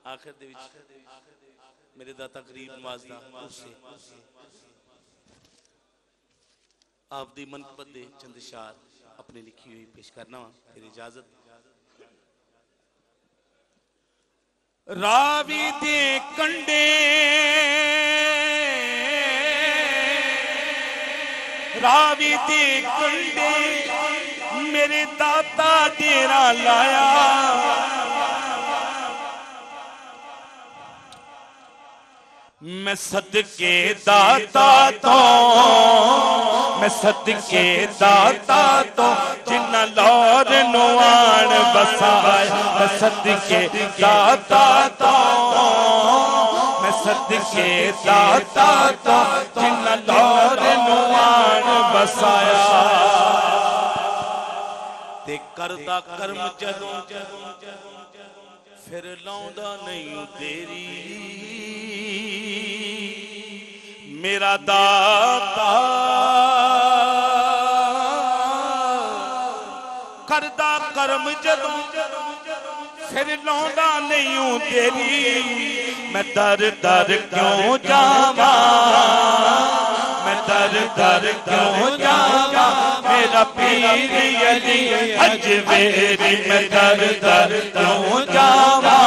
आखिर दे विच मेरे दाता गरीब नवाज़दा उसे आप दी मनकबत दे चंद शार अपनी लिखी हुई पेश करना वा। फिर इजाजत। रावी दे कंडे रावी दे कंडे मेरे दाता डेरा लाया। मैं सदके दाता तो मैं सदके दाता तो जिन्ना लौर नुआन बसाया। मैं सदके दाता तो मैं सदके दाता तो जिन्ना लौर नुआन बसाया। ते करदा कर्म जदों फिर लाउंदा नहीं तेरी मेरा दाता करदा कर्म जदों फिर लाउंदा नहीं तेरी। मैं दर दर क्यों जावा मैं दर दर क्यों जावा मेरा पीर अली अजमेरी। मैं दर दर क्यों जावा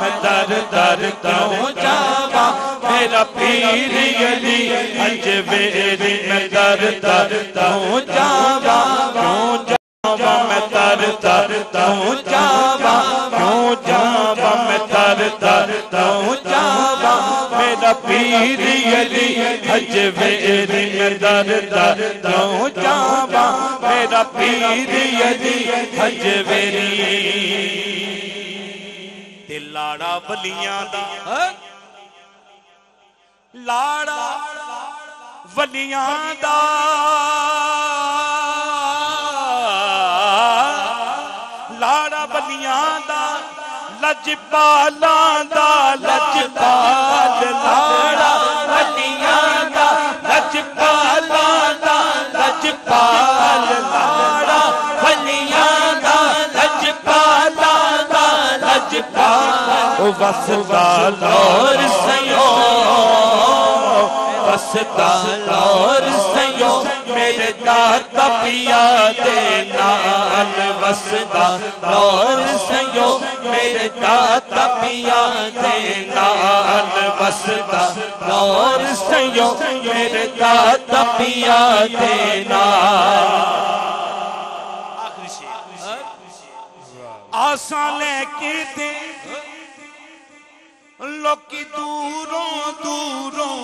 मैं दर दर क्यों जावा मेरा पीर अली अजमेरी। मैं दर दर क्यों जावा मैं दर दर क्यों जावा मैं दर दर क्यों जावा मेरा पीर अली अजमेरी। मैं दर दर क्यों जावा मेरा पीर अली अजमेरी। ते लाड़ा वलियां दा लाड़ा वलियां दा लाड़ा वलियां दा लजपालां दा लजपाल लाड़ा वलियां दा लजपालां दा लजपाल लाड़ा वलियां दा लजपालां दा लजपाल। ओ वसदा लौर सयो वसदा लौर सयो मेरे दाता पिया दे नाल। वसदा लौर सयो मेरे दाता पिया दे नाल। वसदा लौर सयो मेरे दाता पिया दे नाल। आखिरी शेर आसा लेके दे लोकी दूरों दूरों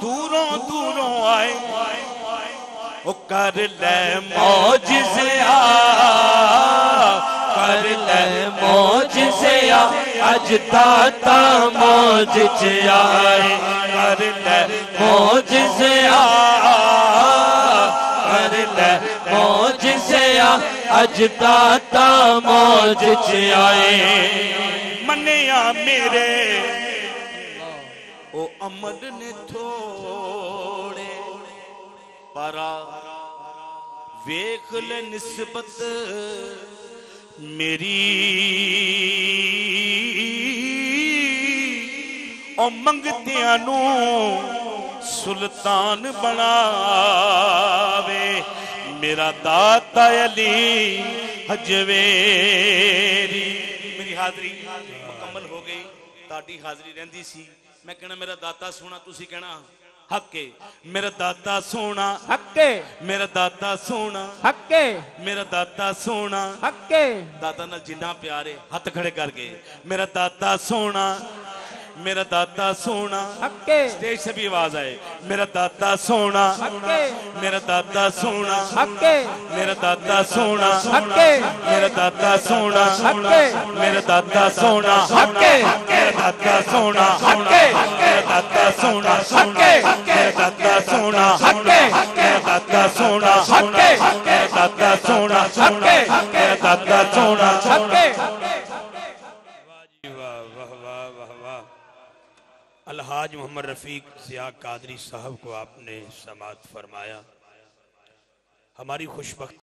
दूरों दूरों आए। ओ कर ले मौजिज़ा कर ले मौजिज़ा अज दाता मौज च आए। कर ले मौजिज़ा कर ले मौजिज़ा अज दाता मौज च आए। मन्निया मेरे ओ अमल ने थोड़े पारा वेख ले निस्बत मेरी। ओ मंगतियां नू सुल्तान बनावे मेरा दाता अली अजमेरी। मेरी हाजरी मुकम्मल हो गई ताड़ी हाजरी रहंदी सी। मैं कहना मेरा दाता सोना तुसी कहना हके मेरा दाता सोना हके मेरा दाता सोना हके मेरा दाता सोना हके। दाता नाल जिन्ना प्यारे हाथ खड़े करके मेरा दाता सोना मेरा दाता सोना हके। स्टेज से भी आवाज आए मेरा दाता सोना हके मेरा दाता सोना हके मेरा दाता सोना हके मेरा दाता सोना हके मेरा दाता सोना हके मेरा दाता सोना हके मेरा दाता सोना हके मेरा दाता सोना हके मेरा दाता सोना हके मेरा दाता सोना हके मेरा दाता सोना हके। अलहाज मोहम्मद रफीक ज़िया कादरी साहब को आपने समाअत फरमाया। हमारी खुशबख्ती